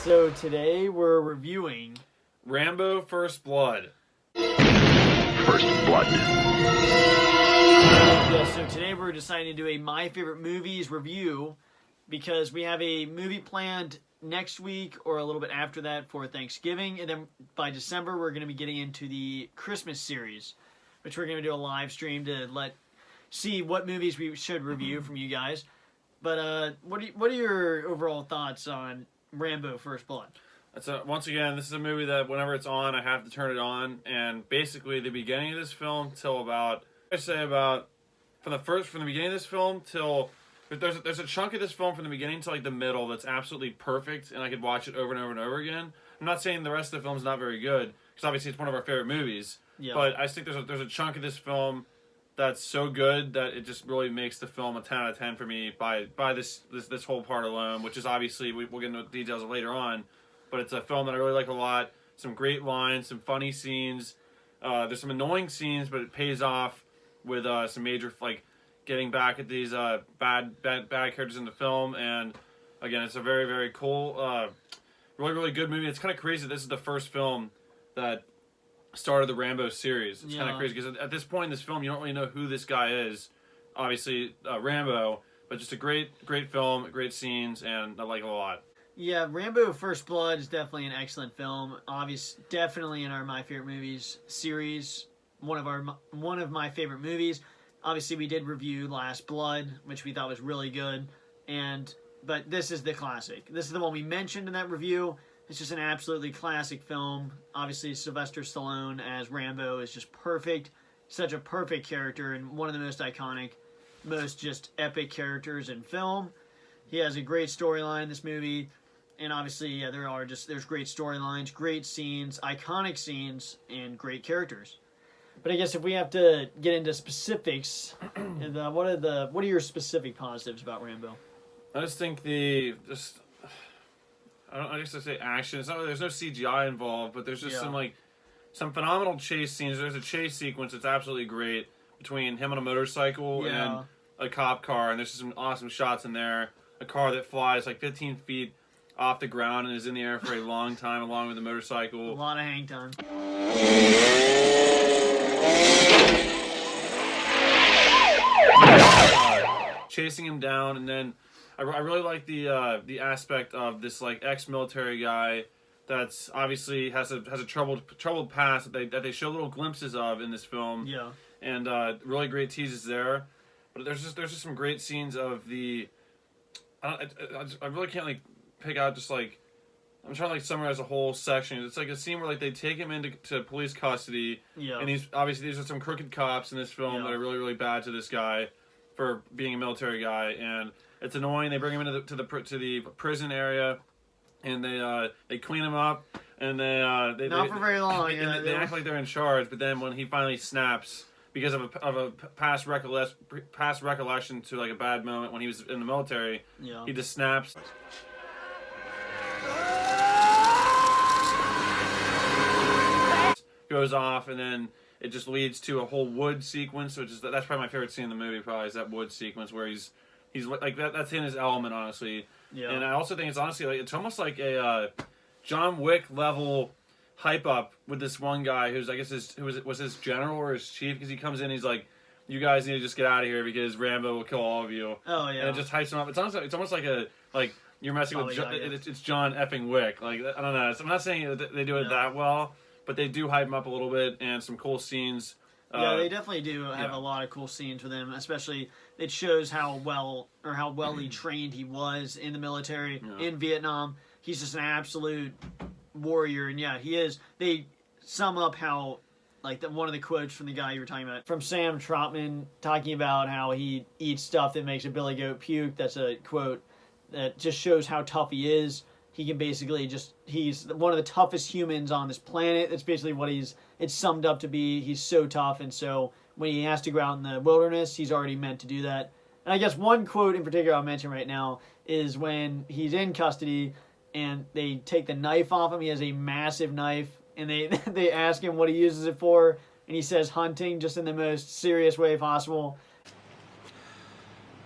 So today we're reviewing Rambo First Blood. First Blood. Yeah, so today we're deciding to do a My Favorite Movies review because we have a movie planned next week or a little bit after that for Thanksgiving, and then by December we're going to be getting into the Christmas series, which we're going to do a live stream to see what movies we should review from you guys. But what are your overall thoughts on Rambo First Blood? Once again, this is a movie that whenever it's on, I have to turn it on, and basically the beginning of this film till about from the beginning of this film till there's a chunk of this film from the beginning to like the middle that's absolutely perfect, and I could watch it over and over and over again. I'm not saying the rest of the film's not very good, because obviously it's one of our favorite movies. Yeah. But I think there's a chunk of this film that's so good that it just really makes the film a 10 out of 10 for me by this whole part alone, which is obviously we'll get into the details later on, but it's a film that I really like a lot. Some great lines, some funny scenes. There's some annoying scenes, but it pays off with some major getting back at these bad characters in the film. And again, it's a very, very cool, really, really good movie. It's kind of crazy. This is the first film that started the Rambo series. It's kind of crazy because at this point in this film, you don't really know who this guy is. Obviously, Rambo, but just a great film, great scenes, and I like it a lot. Yeah, Rambo First Blood is definitely an excellent film. Definitely in our My Favorite Movies series, one of my favorite movies. Obviously, we did review Last Blood, which we thought was really good, but this is the classic. This is the one we mentioned in that review. It's just an absolutely classic film. Obviously, Sylvester Stallone as Rambo is just perfect. Such a perfect character and one of the most iconic, most just epic characters in film. He has a great storyline in this movie. And obviously, yeah, there's great storylines, great scenes, iconic scenes, and great characters. But I guess if we have to get into specifics, what are your specific positives about Rambo? I just think I guess I say action. It's not there's no CGI involved, but there's just some phenomenal chase scenes. There's a chase sequence that's absolutely great between him on a motorcycle and a cop car, and there's some awesome shots in there. A car that flies like 15 feet off the ground and is in the air for a long time, along with the motorcycle. A lot of hang time. Chasing him down, and then I really like the aspect of this ex-military guy that's obviously has a troubled past that they show little glimpses of in this film. Yeah. And really great teases there, but there's just some great scenes of the. I really can't pick out I'm trying to summarize a whole section. It's like a scene where they take him into police custody. Yeah. And these are some crooked cops in this film that are really, really bad to this guy for being a military guy, and it's annoying. They bring him into the prison area, and they clean him up, and they not for very long. They act like they're in charge, but then when he finally snaps because of a past recollection to a bad moment when he was in the military, he just snaps. Goes off, and then it just leads to a whole wood sequence, that's probably my favorite scene in the movie. Probably is that wood sequence where he's like that's in his element, honestly. Yeah. And I also think it's honestly it's almost like a John Wick level hype up with this one guy who's I guess was his general or his chief, because he comes in, he's like, you guys need to just get out of here because Rambo will kill all of you. Oh yeah. And it just hypes him up. It's almost like you're messing with it's John effing Wick. I don't know. I'm not saying that they do it that well, but they do hype him up a little bit, and some cool scenes. Yeah, they definitely do have a lot of cool scenes with him. Especially, it shows how well he trained he was in the military in Vietnam. He's just an absolute warrior, and he is. They sum up how, one of the quotes from the guy you were talking about, from Sam Trotman, talking about how he eats stuff that makes a billy goat puke. That's a quote that just shows how tough he is. He can basically he's one of the toughest humans on this planet. That's basically what it's summed up to be. He's so tough, and so when he has to go out in the wilderness, he's already meant to do that. And I guess one quote in particular I'll mention right now is when he's in custody and they take the knife off him. He has a massive knife, and they ask him what he uses it for, and he says hunting, just in the most serious way possible.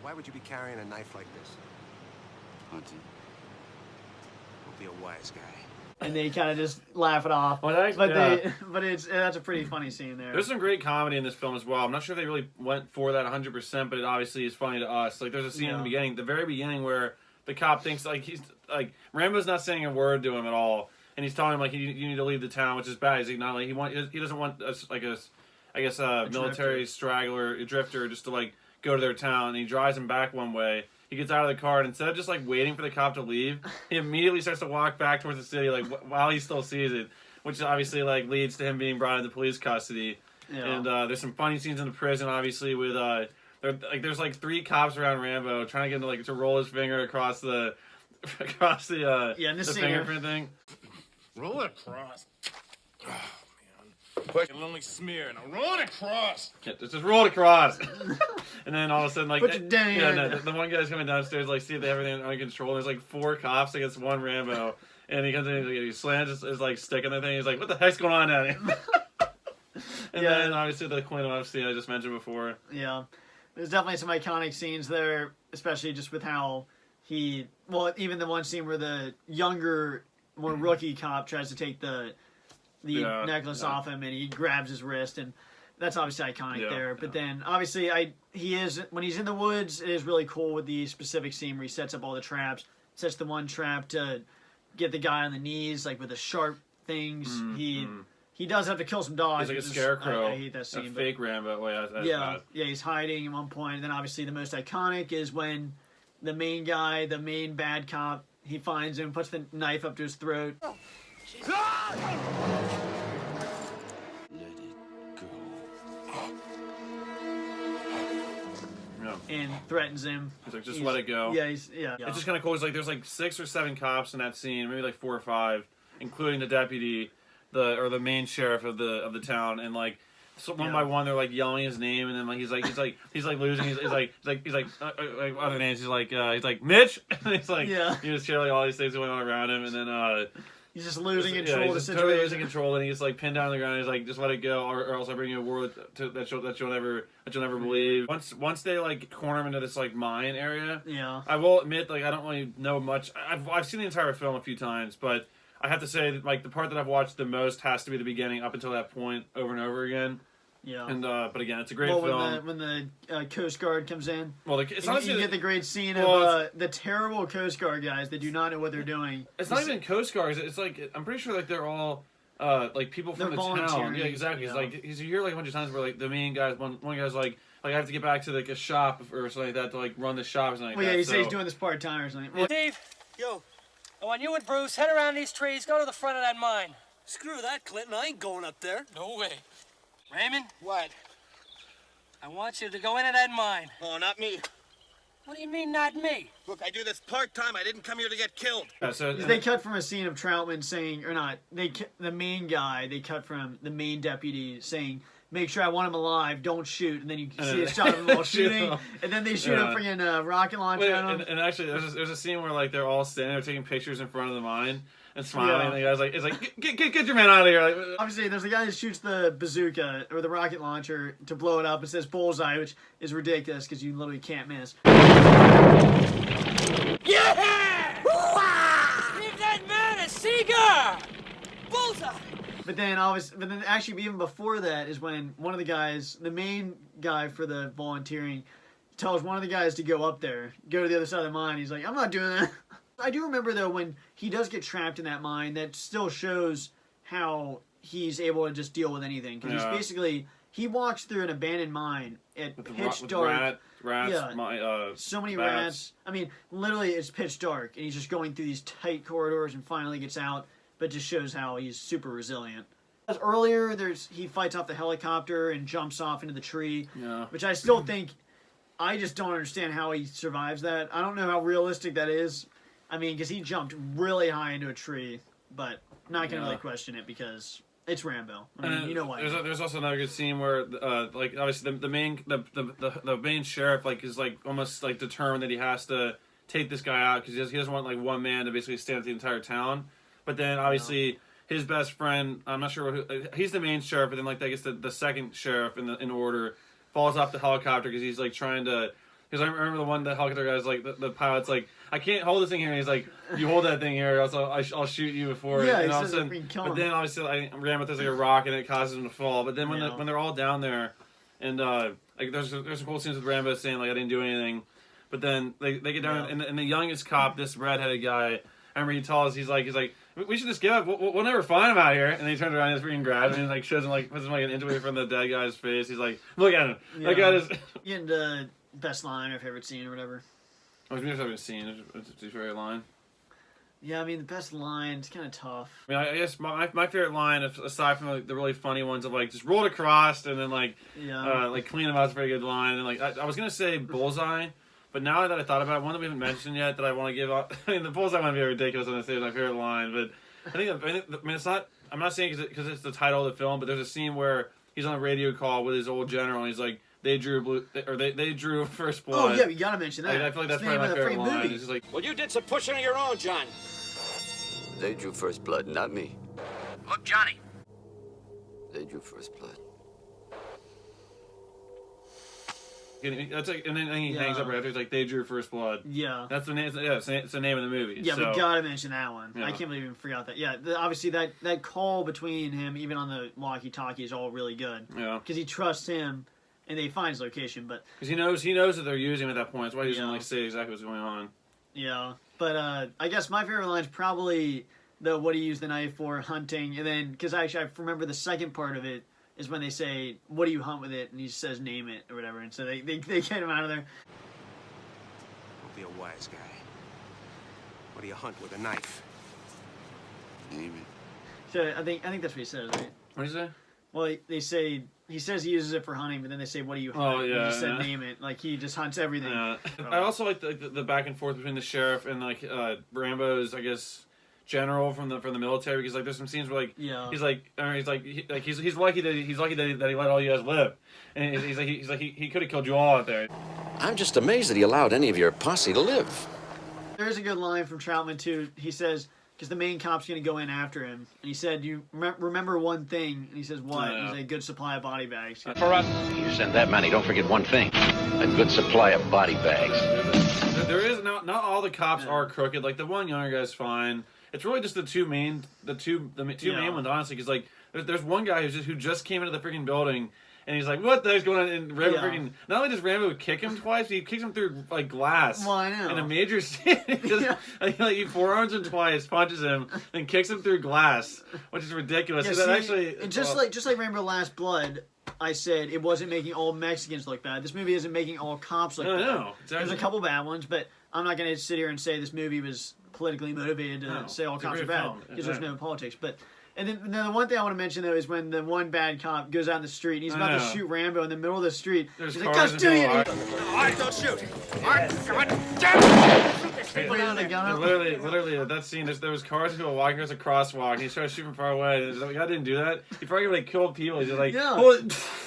Why would you be carrying a knife like this? Hunting. be a wise guy. and they kind of just laugh it off. Well, that- but yeah. that's a pretty funny scene there. There's some great comedy in this film as well. I'm not sure if they really went for that 100%, but it obviously is funny to us. Like, there's a scene in Yeah. the beginning, the very beginning, where the cop thinks like he's like Rambo's not saying a word to him at all, and he's telling him like you need to leave the town, which is bad. He's not like he doesn't want us like a military drifter. straggler, a drifter, just to like go to their town. And he drives him back one way. He gets out of the car, and instead of just like waiting for the cop to leave, he immediately starts to walk back towards the city, like while he still sees it, which obviously like leads to him being brought into police custody. Yeah. And there's some funny scenes in the prison, obviously, with there's like 3 cops around Rambo trying to get him to roll his finger across the and this the scene- fingerprint thing. Roll it across. Oh, man. Push a lonely smear. Now roll it across. Yeah, just roll it across. And then all of a sudden, like, Put your damn yeah, hand no, down. the one guy's coming downstairs, like, see if they have everything under control. And there's like 4 cops against 1 Rambo, and he comes in, and he slams his like stick in the thing. He's like, "What the heck's going on down here?" And Yeah. then obviously the Queen of scene I just mentioned before. Yeah, there's definitely some iconic scenes there, especially just with how even the one scene where the younger, more rookie cop tries to take the Yeah, necklace yeah. off him, and he grabs his wrist, and that's obviously iconic Yeah, there. But yeah. then obviously when he's in the woods, it is really cool with the specific scene where he sets up all the traps, sets the one trap to get the guy on the knees, like with the sharp things. He does have to kill some dogs. He's like a which is- scarecrow, I hate that scene. a but- fake Rambo. Wait, that's yeah, bad. yeah, he's hiding at one point. And then obviously the most iconic is when the main guy, the main bad cop, he finds him, puts the knife up to his throat, Yeah. and threatens him. He's like, just let it go. Yeah, yeah. It's just kind of cool. It's like there's like 6 or 7 cops in that scene, maybe like 4 or 5, including the deputy, the main sheriff of the town, and like so one Yeah. by one they're like yelling his name, and then like he's like losing. He's like other names. He's like Mitch. And he's like Yeah. you just hear like all these things going on around him, and then He's just losing yeah, control of the he's just situation. totally losing control, and he's like pinned down on the ground. And he's like, just let it go, or else I bring you a war that you'll never believe. Once they like corner him into this like mine area. Yeah. I will admit, like, I don't really know much. I've seen the entire film a few times, but I have to say that, like, the part that I've watched the most has to be the beginning up until that point over and over again. Yeah. And but again, it's a great well, film. when the Coast Guard comes in, Well, it's and honestly you get the great scene well, of the terrible Coast Guard guys that do not know what they're doing. it's not even Coast Guards. It's like I'm pretty sure like they're all like people from They're the town. volunteering, Yeah, exactly. yeah. It's like you hear like a bunch of times where like the main guys, one guy's like I have to get back to like a shop or something like that to like run the shop or something like Well, yeah, that. he said he's So- doing this part time or something. Well, Steve. Yo. I want you and Bruce, head around these trees, go to the front of that mine. Screw that, Clinton. I ain't going up there. No way. Raymond, What? I want you to go into that mine. Oh, not me. What do you mean, not me? Look, I do this part-time. I didn't come here to get killed. Yeah, so they cut from a scene of Troutman saying, or not, the main guy, they cut from the main deputy saying, make sure I want him alive, don't shoot. And then you see a shot of him while Shoot shooting, him. and then they shoot Yeah. a freaking rocket launcher Wait, at him. and actually, there's a scene where like they're all standing there taking pictures in front of the mine and smiling. Yeah. And the guy's like, "It's like get your man out of here!" Like, Obviously, there's a guy that shoots the bazooka or the rocket launcher to blow it up. It says bullseye, which is ridiculous because you literally can't miss. Yeah! Give that man a cigar! Bullseye! But then actually even before that is when one of the guys, the main guy for the volunteering, tells one of the guys to go up there, go to the other side of the mine. He's like, I'm not doing that. I do remember though when he does get trapped in that mine, that still shows how he's able to just deal with anything. Because Yeah. he's basically, he walks through an abandoned mine at pitch dark. rats, Yeah. So many bats. rats. I mean, literally, it's pitch dark, and he's just going through these tight corridors, and finally gets out. But just shows how he's super resilient. As earlier, he fights off the helicopter and jumps off into the tree, Yeah. which I still think, I just don't understand how he survives that. I don't know how realistic that is. I mean, because he jumped really high into a tree, but not gonna Yeah. really question it because it's Rambo. I mean, And you know why? There's also another good scene where, like, obviously the main sheriff like is like almost like determined that he has to take this guy out because he doesn't want like one man to basically stand up the entire town. But then obviously his best friend, I'm not sure who, he's the main sheriff, but then like I guess the second sheriff in order falls off the helicopter because he's like trying to Because I remember the one that helicopter guy's like, the pilot's like, I can't hold this thing here. And he's like, you hold that thing here, else I'll shoot you before. Yeah, and he all of says a sudden, that we can kill but him. then obviously I ran with this like a rock and it causes him to fall. But then when Yeah. when they're all down there, and like there's some cool scenes with Rambo saying like I didn't do anything, but then they get down and the youngest cop, this redheaded guy. I remember he tells us, he's like, we should just give up. We'll never find him out here. And then he turns around and just freaking grabs him and like shows him like puts him like an inch away from the dead guy's face. He's like, look at him. Yeah. That guy is. You into best line or favorite scene or whatever. I was maybe haven't seen. It's your favorite line. Yeah, I mean the best line. It's kind of tough. I mean, I guess my favorite line, aside from like, the really funny ones of like just roll it across and then like Yeah. like clean them out is a very good line. And like I was gonna say bullseye. But now that I thought about it, one that we haven't mentioned yet that I want to give up. I mean, the bullseye might be ridiculous. I'm going to say it's my favorite line, but I mean, it's not. I'm not saying because it's the title of the film, but there's a scene where he's on a radio call with his old general, and he's like, "They drew first blood." Oh yeah, you gotta mention that. Like, I feel like that's It's the probably my name of the favorite freaking line. movie. It's just like, Well, you did some pushing of your own, John. They drew first blood, not me. Look, Johnny. They drew first blood. that's like, and then he hangs up right after. He's like, "They drew first blood." Yeah. That's the name. Yeah, it's the name of the movie. Yeah, so. we gotta mention that one. Yeah. I can't believe we forgot that. Yeah, obviously that call between him, even on the walkie-talkie, is all really good. Yeah. Because he trusts him, and they find his location. But Because he knows that they're using him at that point. That's why he doesn't Yeah. like say exactly what's going on. yeah, but I guess my favorite line is probably the what he used the knife for, hunting, and then because actually I remember the second part of it is when they say, "What do you hunt with it?" and he says, "Name it" or whatever, and so they get him out of there. Don't be a wise guy. What do you hunt with a knife? Name it. So I think that's what he says, right? What do you say? Well, they say he says he uses it for hunting, but then they say, "What do you hunt?" Oh, And he yeah, just said, yeah. "Name it." Like he just hunts everything. I also like the back and forth between the sheriff and like Rambo's, I guess, general from the military, because like there's some scenes where like Yeah. he's like he's lucky that he let all you guys live, and he's like he could have killed you all out there. I'm just amazed that he allowed any of your posse to live. There's a good line from Troutman too. He says, because the main cop's going to go in after him, and he said, "You remember one thing?" And he says, "What?" Yeah. He's like, "A good supply of body bags." For us. You send that many, don't forget one thing. A good supply of body bags. There is not all the cops are crooked. Like the one younger guy's fine. It's really just the two main main ones, honestly, because like there's one guy who just came into the freaking building. And he's like, "What the heck's going on?" And Rambo freaking not only does Rambo kick him twice, he kicks him through like glass. Well, I know. In a major scene, like he forearms him twice, punches him, and kicks him through glass, which is ridiculous. Yeah, So that see, actually, and just like Rambo Last Blood, I said it wasn't making all Mexicans look bad. This movie isn't making all cops look No, bad. no, There's exactly. a couple bad ones, but I'm not going to sit here and say this movie was politically motivated to No, say all it's a cops are great bad film. because there's Exactly. no politics. But and then the one thing I want to mention though is when the one bad cop goes out in the street and he's about to know. shoot Rambo in the middle of the street. There's He's like, cars "Just and do people it!" are- All right, don't shoot. All right, God damn it! Raises the gun up. Literally, that scene. There was cars and people walking across a crosswalk. And he started shooting from far away. And the guy didn't do that. He probably like killed people. He's just like, Yeah. "Oh."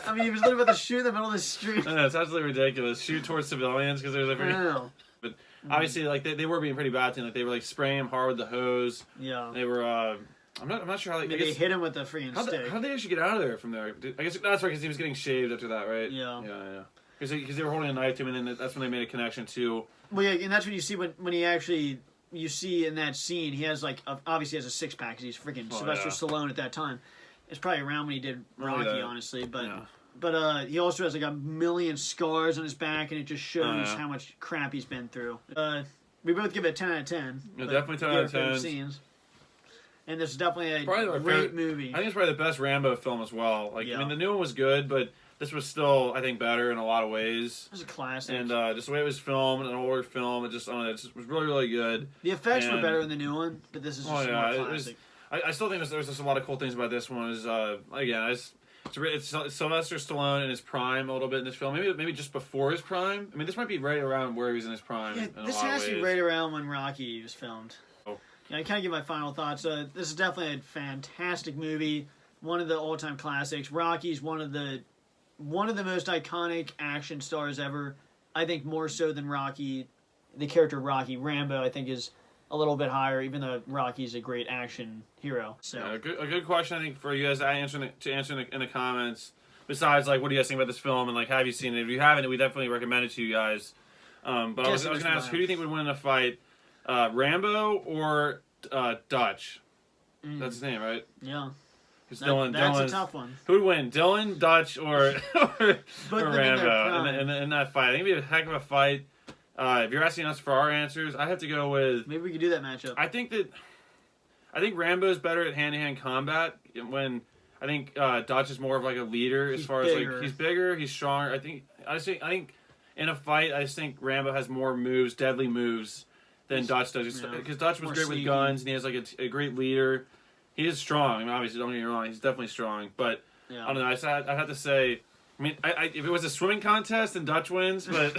I mean, he was literally about to shoot in the middle of the street. I know, it's absolutely ridiculous. Shoot towards civilians because there's a I freaking. know. But obviously, like they were being pretty bad to him. Like they were like spraying him hard with the hose. Yeah. They were. I'm not sure how. Like, I They guess, hit him with the freaking how'd stick. they actually get out of there from there? I guess that's right because he was getting shaved after that, right? Yeah. Yeah. Because they were holding a knife to him, and then that's when they made a connection to. Well, yeah, and that's when you see when he actually you see in that scene he has like obviously has a six pack because he's freaking Sylvester Stallone at that time. It's probably around when he did Rocky, that. honestly, but Yeah. he also has like a million scars on his back, and it just shows yeah. how much crap he's been through. We both give it a 10 out of 10. Yeah, but definitely 10 give out our of favorite 10. Scenes. And this is definitely a Probably my great favorite- movie. I think it's probably the best Rambo film as well. Like Yeah. I mean, the new one was good, but this was still I think better in a lot of ways. It was a classic. And just the way it was filmed, an older film, it just it just was really good. the effects were and- better in the new one, but this is just Oh more yeah, classic. I still think there's just a lot of cool things about this one. Is again, it's Sylvester Stallone in his prime a little bit in this film. Maybe just before his prime. I mean, this might be right around where he was in his prime. Yeah, in this a lot has of to be ways. right around when Rocky was filmed. Oh. Yeah, I kind of give my final thoughts. This is definitely a fantastic movie, one of the all-time classics. Rocky's one of the most iconic action stars ever. I think more so than Rocky, the character Rocky. Rambo, I think, is a little bit higher, even though Rocky's a great action hero. So Yeah, a good question I think for you guys to answer in the comments. Besides, like, what do you guys think about this film and like, have you seen it? If you haven't, we definitely recommend it to you guys. But I was Guessing going to which ask, one. who do you think would win in a fight, Rambo or Dutch? That's his name, right? Yeah. It's That's Dylan's a tough one. Who would win, Dylan, Dutch, or Both them in their Rambo prime. in that fight? I think it'd be a heck of a fight. If you're asking us for our answers, I have to go with. Maybe we could do that matchup. I think Rambo is better at hand-to-hand combat. When I think Dutch is more of like a leader as far as like he's bigger, he's stronger. I think in a fight, I just think Rambo has more moves, deadly moves, than Dutch does. Because Dutch was more great sneaky. with guns, and he has like a great leader. He is strong. I mean, obviously, don't get me wrong, he's definitely strong. But Yeah. I don't know. I'd have to say. I mean, if it was a swimming contest, then Dutch wins. But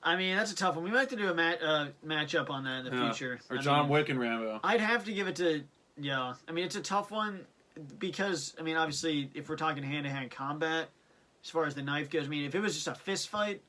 I mean, that's a tough one. We might have to do a matchup on that in the future. or I John mean, Wick and Rambo. I'd have to give it to, yeah. I mean, it's a tough one because, I mean, obviously, if we're talking hand-to-hand combat, as far as the knife goes, I mean, if it was just a fist fight,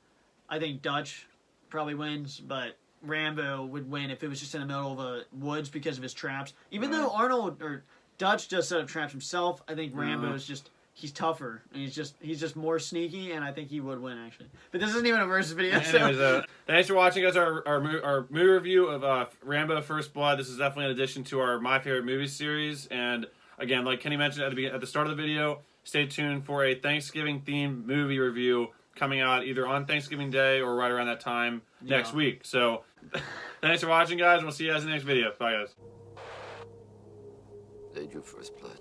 I think Dutch probably wins, but Rambo would win if it was just in the middle of a woods because of his traps. Even though Arnold or Dutch does set up traps himself, I think Rambo's just, he's tougher, and he's just more sneaky, and I think he would win, actually. But this isn't even a versus video, Anyways, so... thanks for watching, guys. Our movie review of Rambo: First Blood. This is definitely an addition to our My Favorite Movies series. And again, like Kenny mentioned at the start of the video, stay tuned for a Thanksgiving-themed movie review coming out either on Thanksgiving Day or right around that time next week. So, thanks for watching, guys. We'll see you guys in the next video. Bye, guys. They drew first blood.